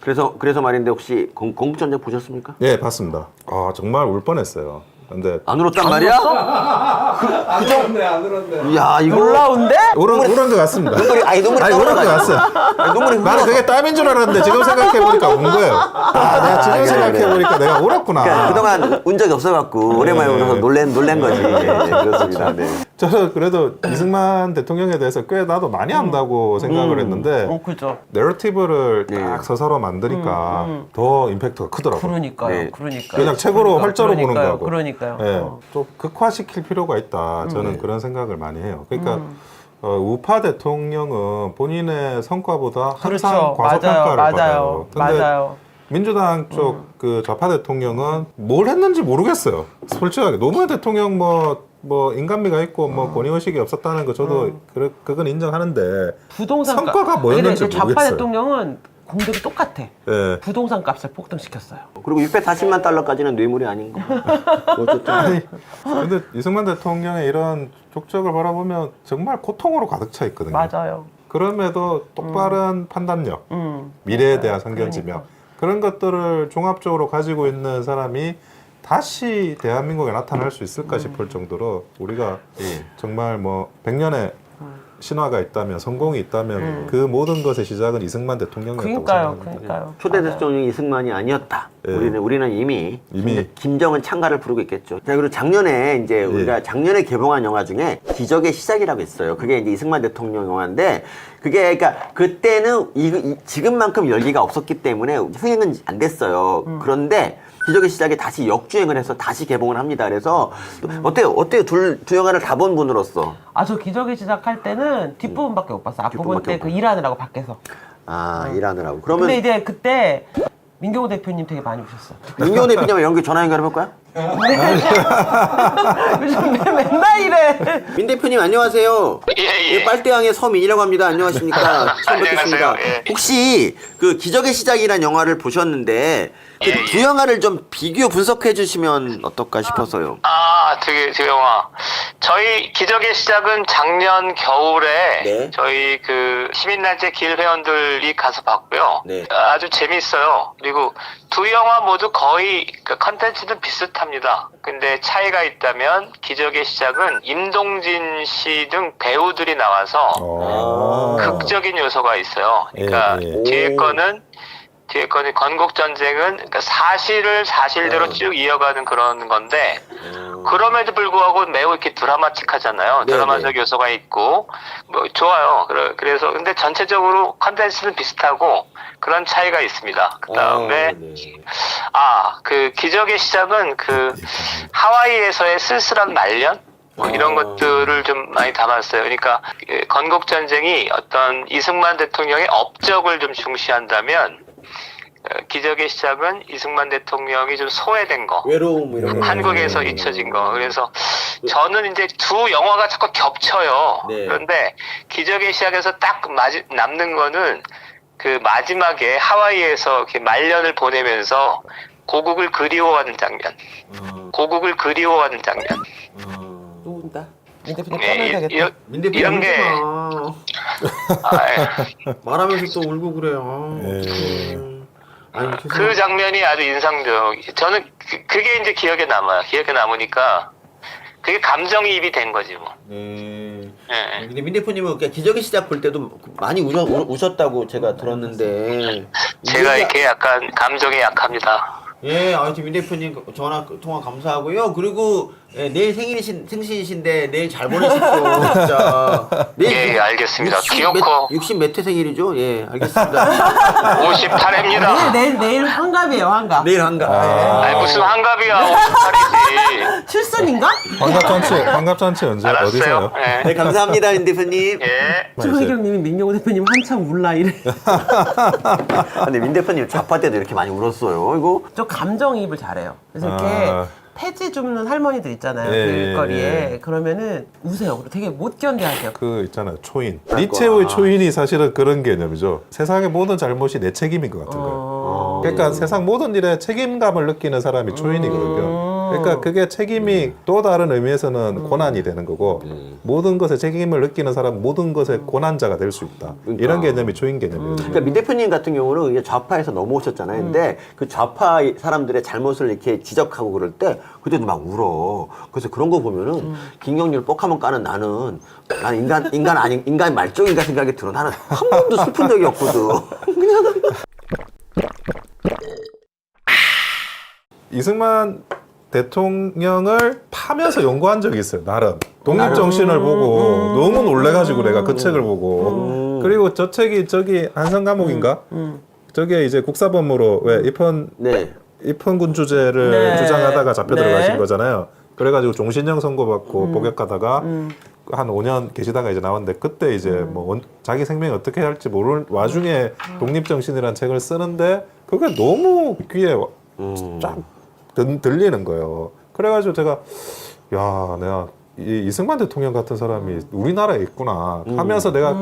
그래서 말인데 혹시 건국전쟁 보셨습니까? 예, 봤습니다. 아, 정말 울 뻔했어요. 근데 안 울었단 말이야? 안 울었네, 안 울었네. 야 이거 놀라운데? 울은 것 같습니다. 눈물이 아니, 울은 것 떨어가지고. 같아요. 눈물이 나는 그게 땀인 줄 알았는데 지금 생각해보니까 운 거예요. 아, 내가 지금 그래, 생각해보니까 내가 울었구나. 그러니까 그동안 운 적이 없어갖고 오랜만에 울어서 놀란 거지. 그렇습니다. 네. 저는 그래도 이승만 대통령에 대해서 꽤 나도 많이 안다고 생각을 했는데 그죠. 내러티브를 네. 딱 서사로 만드니까 더 임팩트가 크더라고요. 그러니까요. 네. 그러니까요. 그냥 책으로 활자로 보는 거하고. 그러니까요. 예, 좀 극화시킬 필요가 있다. 저는 그런 생각을 많이 해요. 그러니까 우파 대통령은 본인의 성과보다 항상 그렇죠. 과소평가를 맞아요. 받아요. 근데 맞아요. 민주당 쪽 그 좌파 대통령은 뭘 했는지 모르겠어요. 솔직하게 노무현 대통령 뭐 인간미가 있고 뭐 권위의식이 없었다는 거 저도 그건 인정하는데 부동산 성과가 뭐였는지 근데 좌파 모르겠어요. 대통령은 공격이 똑같아. 예. 부동산 값을 폭등시켰어요. 그리고 640만 달러까지는 뇌물이 아닌 거. 어쨌든 아니, 근데 이승만 대통령의 이런 족적을 바라보면 정말 고통으로 가득 차 있거든요. 맞아요. 그럼에도 똑바른 판단력, 미래에 대한 선견지명 그러니까. 그런 것들을 종합적으로 가지고 있는 사람이 다시 대한민국에 나타날 수 있을까 싶을 정도로 우리가 정말 뭐 100년의 신화가 있다면 성공이 있다면 그 모든 것의 시작은 이승만 대통령이었다고 생각합니다. 그러니까요. 초대 맞아요. 대통령이 이승만이 아니었다. 예. 우리는 이미 이미. 김정은 창가를 부르고 있겠죠. 자, 그리고 작년에 이제 우리가 작년에 개봉한 영화 중에 기적의 시작이라고 있어요. 그게 이제 이승만 대통령 영화인데 그게 그러니까 그때는 지금만큼 열기가 없었기 때문에 흥행은 안 됐어요. 그런데 기적의 시작에 다시 역주행을 해서 다시 개봉을 합니다. 그래서 어때요? 두 영화를 다 본 분으로서 저 기적의 시작할 때는 뒷부분밖에 못 봤어. 앞부분 뒷부분밖에 때 그 일하느라고 밖에서. 일하느라고. 그러면 근데 이제 그때 민경호 대표님 되게 많이 오셨어. 민경호 대표님 연기 전화 연결해볼까요? 요즘 맨날 이래. 민 대표님 안녕하세요. 예. 빨대왕의 서민이라고 합니다. 안녕하십니까? 처음 뵙겠습니다. 안녕하세요. 예. 혹시 그 기적의 시작이라는 영화를 보셨는데 그 두 영화를 좀 비교 분석해 주시면 어떨까 싶어서요. 그 영화. 저희 기적의 시작은 작년 겨울에 네. 저희 그 시민단체 길 회원들이 가서 봤고요. 네. 아주 재밌어요. 그리고 두 영화 모두 거의 그 컨텐츠는 비슷합니다. 근데 차이가 있다면 기적의 시작은 임동진 씨 등 배우들이 나와서 극적인 요소가 있어요. 그러니까 예. 뒤에 거는 건국전쟁은 그러니까 사실대로 쭉 이어가는 그런 건데 그럼에도 불구하고 매우 이렇게 드라마틱하잖아요. 네, 드라마적 요소가 있고 뭐 좋아요. 그래서 근데 전체적으로 컨텐츠는 비슷하고 그런 차이가 있습니다. 그 다음에 그 기적의 시작은 그 하와이에서의 쓸쓸한 말년 이런 것들을 좀 많이 담았어요. 그러니까 건국전쟁이 어떤 이승만 대통령의 업적을 좀 중시한다면 기적의 시작은 이승만 대통령이 좀 소외된 거, 외로움 이런 거. 한국에서 잊혀진 거. 그래서 저는 이제 두 영화가 자꾸 겹쳐요. 네. 그런데 기적의 시작에서 딱 남는 거는 그 마지막에 하와이에서 이렇게 말년을 보내면서 고국을 그리워하는 장면. 고국을 그리워하는 장면. 또 온다. 민 대표님 네, 떠나야 되겠다. 민 대표님 이런 게 말하면서 또 울고 그래요. 아니, 그 장면이 아주 인상적이에요. 저는 그게 이제 기억에 남아요. 기억에 남으니까 그게 감정이입이 된 거지 뭐. 네. 예. 근데 민 대표님은 그러니까 기적의 시작 볼 때도 많이 우셨다고 제가 들었는데 제가 이렇게 약간 감정에 약합니다. 예, 지금 민 대표님 전화 통화 감사하고요. 그리고 내일 생신이신데 내일 잘 보내십시오. 진짜. 예, 알겠습니다. 귀엽고 60 몇 회 생일이죠? 예, 알겠습니다. 58회입니다. 내일 환갑이에요, 환갑. 내일 한가. 아니 무슨 한갑이야. 58이지. 출산인가? 환갑잔치 언제 알았어요. 어디서요? 예. 네, 감사합니다, 민 대표님. 예. 조혜경님이 민경호 대표님 한참 울라 이래. 근데 민 대표님 좌파 때도 이렇게 많이 울었어요. 이거 저 감정이입을 잘해요. 그래서 이렇게 폐지 줍는 할머니들 있잖아요. 예, 길거리에. 예. 그러면은 우세요. 되게 못 견뎌하세요. 그 있잖아요, 초인. 니체의 초인이 사실은 그런 개념이죠. 세상의 모든 잘못이 내 책임인 것 같은 거예요. 그러니까 세상 모든 일에 책임감을 느끼는 사람이 초인이거든요. 그러니까 그게 책임이 또 다른 의미에서는 고난이 되는 거고 모든 것에 책임을 느끼는 사람 모든 것의 고난자가 될 수 있다. 그러니까. 이런 개념이 초인 개념이거든요. 그러니까 민 대표님 같은 경우는 이게 좌파에서 넘어오셨잖아요. 근데 그 좌파 사람들의 잘못을 이렇게 지적하고 그럴 때 그때도 막 울어. 그래서 그런 거 보면은 김경률 뻑하면 까는 나는 인간 말종인가 생각이 들어. 나는 한 번도 슬픈 적이 없거든. 이승만 대통령을 파면서 연구한 적이 있어요. 나름 독립정신을 보고 너무 놀래가지고 내가 그 책을 보고 그리고 저 책이 저기 한성 감옥인가? 저게 이제 국사범으로 왜 네. 입헌군 주제를 네. 주장하다가 잡혀 네. 들어가신 거잖아요. 그래가지고 종신형 선고받고 복역하다가 한 5년 계시다가 이제 나왔는데 그때 이제 뭐 자기 생명이 어떻게 할지 모르는 와중에 독립정신이라는 책을 쓰는데 그게 너무 귀에 쫙 들리는 거예요. 그래가지고 제가 야 내가 이승만 대통령 같은 사람이 우리나라에 있구나 하면서 내가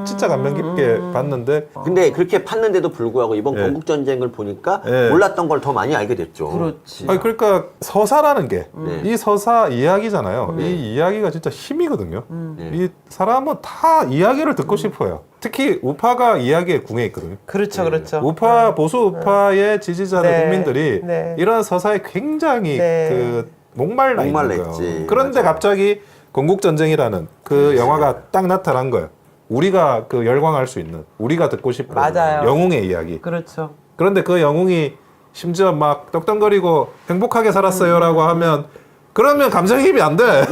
진짜 감명 깊게 봤는데 근데 그렇게 팠는데도 불구하고 이번 예. 건국전쟁을 보니까 예. 몰랐던 걸 더 많이 알게 됐죠. 그렇지. 아니 그러니까 서사라는 게 이 네. 서사 이야기잖아요. 이 이야기가 진짜 힘이거든요. 네. 이 사람은 다 이야기를 듣고 싶어요. 특히 우파가 이야기에 궁해 있거든요. 그렇죠, 그렇죠. 우파 보수 우파의 지지자들 네. 국민들이 네. 이런 서사에 굉장히 네. 그 목말라 있는 거예요. 목말랐지. 그런데 맞아. 갑자기 건국전쟁이라는 그 영화가 딱 나타난 거예요. 우리가 그 열광할 수 있는 우리가 듣고 싶은 맞아요. 영웅의 이야기. 그렇죠. 그런데 그 영웅이 심지어 막 떡덩거리고 행복하게 살았어요라고 하면 그러면 감정이입이 안 돼.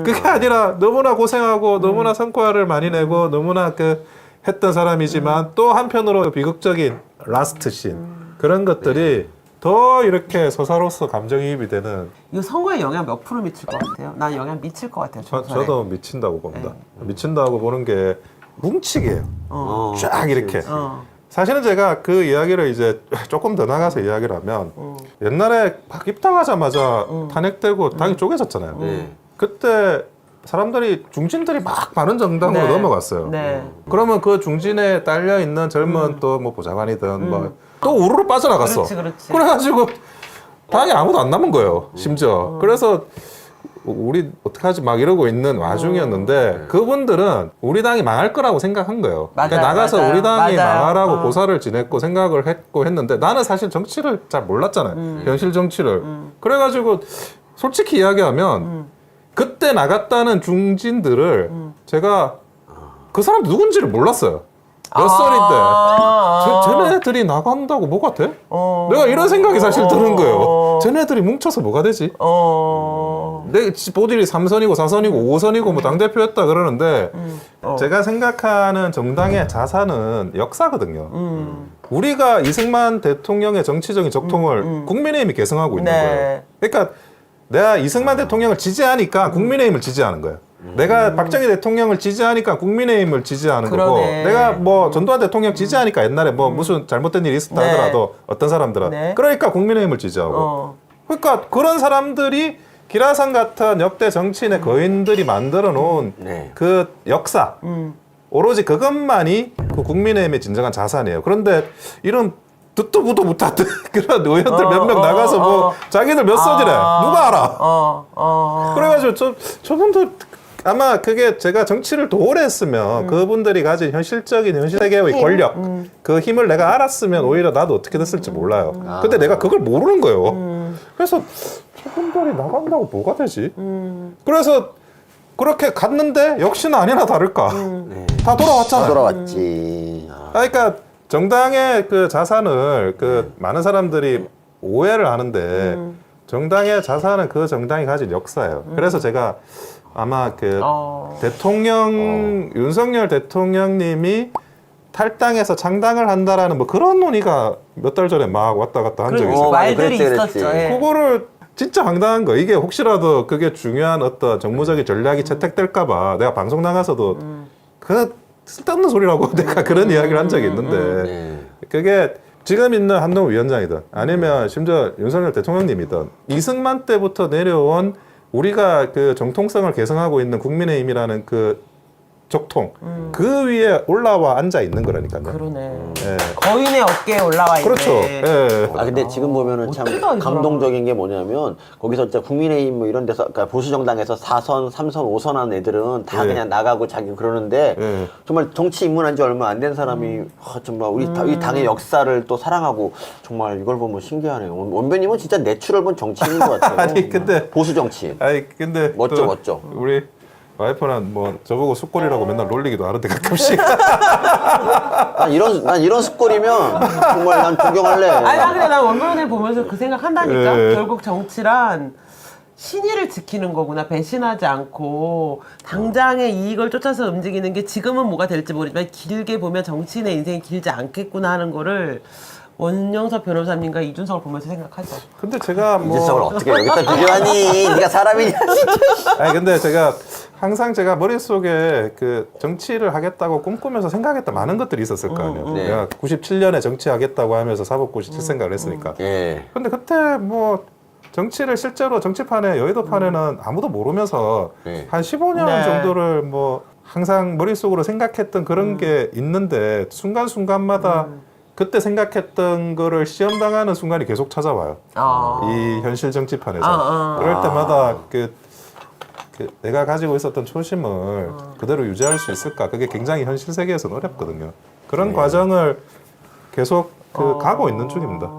그게 아니라 너무나 고생하고 너무나 성과를 많이 내고 너무나 그 했던 사람이지만 또 한편으로 비극적인 라스트 씬 그런 것들이 더 이렇게 서사로서 감정이입이 되는 이거 선거에 영향 몇 프로 미칠 것 같아요? 난 영향 미칠 것 같아요. 총선에. 저도 미친다고 봅니다. 미친다고 보는 게 뭉치게요. 쫙 이렇게. 사실은 제가 그 이야기를 이제 조금 더 나가서 이야기를 하면 옛날에 막 입당하자마자 탄핵되고 당이 쪼개졌잖아요. 네. 그때 사람들이 중진들이 막 많은 정당으로 네. 넘어갔어요. 네. 그러면 그 중진에 딸려 있는 젊은 또 뭐 보좌관이든 뭐 또 우르르 빠져나갔어. 그렇지. 그래가지고 당이 아무도 안 남은 거예요. 심지어. 그래서 우리 어떡하지 막 이러고 있는 와중이었는데 그분들은 우리 당이 망할 거라고 생각한 거예요. 맞아요, 그러니까 나가서 맞아요. 우리 당이 맞아요. 망하라고 고사를 지냈고 생각을 했고 했는데 나는 사실 정치를 잘 몰랐잖아요. 현실 정치를. 그래가지고 솔직히 이야기하면 그때 나갔다는 중진들을 제가 그 사람 누군지를 몰랐어요. 몇 살인데 쟤네들이 나간다고 뭐가 돼? 내가 이런 생각이 사실 드는 거예요. 쟤네들이 뭉쳐서 뭐가 되지? 내 보들이 3선이고 4선이고 5선이고 뭐 당대표였다 그러는데 제가 생각하는 정당의 자산은 역사거든요. 우리가 이승만 대통령의 정치적인 적통을 국민의힘이 계승하고 있는 네. 거예요. 그러니까 내가 이승만 대통령을 지지하니까 국민의힘을 지지하는 거예요. 내가 박정희 대통령을 지지하니까 국민의힘을 지지하는 거고 그러네. 내가 뭐 전두환 대통령 지지하니까 옛날에 뭐 무슨 잘못된 일이 있었다 네. 하더라도 어떤 사람들은 네. 그러니까 국민의힘을 지지하고 그러니까 그런 사람들이 기라상 같은 역대 정치인의 거인들이 만들어 놓은 네. 그 역사 오로지 그것만이 그 국민의힘의 진정한 자산이에요. 그런데 이런 듣도 보도 못한 그런 의원들 몇 명 나가서 뭐 자기들 몇 선이래 누가 알아? 그래가지고 저분들 아마 그게 제가 정치를 더 오래 했으면 그분들이 가진 현실 세계의 권력 그 힘을 내가 알았으면 오히려 나도 어떻게 됐을지 몰라요. 근데 내가 그걸 모르는 거예요. 그래서 저분들이 나간다고 뭐가 되지? 그래서 그렇게 갔는데 역시나 아니나 다를까 다 돌아왔잖아요. 돌아왔지. 그러니까 정당의 그 자산을 그 많은 사람들이 오해를 하는데 정당의 자산은 그 정당이 가진 역사예요. 그래서 제가 아마 그 대통령 윤석열 대통령님이 탈당해서 창당을 한다라는 뭐 그런 논의가 몇 달 전에 막 왔다 갔다 한 적이 있어요. 말들이 그랬지. 있었죠. 예. 그거를 진짜 황당한 거 이게 혹시라도 그게 중요한 어떤 정무적인 전략이 채택될까봐 내가 방송 나가서도 그 쓸데없는 소리라고 내가 그런 이야기를 한 적이 있는데 네. 그게 지금 있는 한동훈 위원장이든 아니면 심지어 윤석열 대통령님이든 이승만 때부터 내려온 우리가 그 정통성을 계승하고 있는 국민의힘이라는 그 적통 그 위에 올라와 앉아 있는 거라니까요. 그러네. 예. 거인의 어깨에 올라와 있네. 그렇죠. 예. 아 근데 지금 보면은 참 어쩌다 이 감동적인 게 뭐냐면 거기서 진짜 국민의힘 뭐 이런 데서 그러니까 보수 정당에서 4선, 3선, 5선 한 애들은 다 예. 그냥 나가고 자기 그러는데 예. 정말 정치 입문한 지 얼마 안 된 사람이 정말 우리 이 당의 역사를 또 사랑하고 정말 이걸 보면 신기하네요. 원배님은 진짜 내추럴 본 정치인인 것 같아요. 아니, 근데- 보수 정치인. 아니 근데 멋져, 또 멋져. 우리 와이프는 뭐 저보고 숙골이라고 맨날 놀리기도 하는데 가끔씩. 난 이런 습골이면 정말 난 존경할래. 아니 나 근데 난 원변을 보면서 그 생각한다니까. 예. 결국 정치란 신의를 지키는 거구나. 배신하지 않고 당장의 이익을 쫓아서 움직이는 게 지금은 뭐가 될지 모르지만 길게 보면 정치인의 인생이 길지 않겠구나 하는 거를 원영석 변호사님과 이준석을 보면서 생각하죠. 근데 제가 뭐 이재석을 어떻게 여기다 비교하니? 네가 사람이냐? 아니 근데 제가 항상 제가 머릿속에 그 정치를 하겠다고 꿈꾸면서 생각했던 많은 것들이 있었을 거 아니에요. 네. 내가 97년에 정치하겠다고 하면서 사법 97 생각을 했으니까. 예. 근데 그때 뭐 정치를 실제로 정치판에 여의도판에는 아무도 모르면서 네. 한 15년 네. 정도를 뭐 항상 머릿속으로 생각했던 그런 게 있는데 순간순간마다 그때 생각했던 거를 시험당하는 순간이 계속 찾아와요. 이 현실 정치판에서. 그럴 때마다 그 내가 가지고 있었던 초심을 그대로 유지할 수 있을까? 그게 굉장히 현실 세계에서는 어렵거든요. 그런 과정을 계속 가고 있는 중입니다.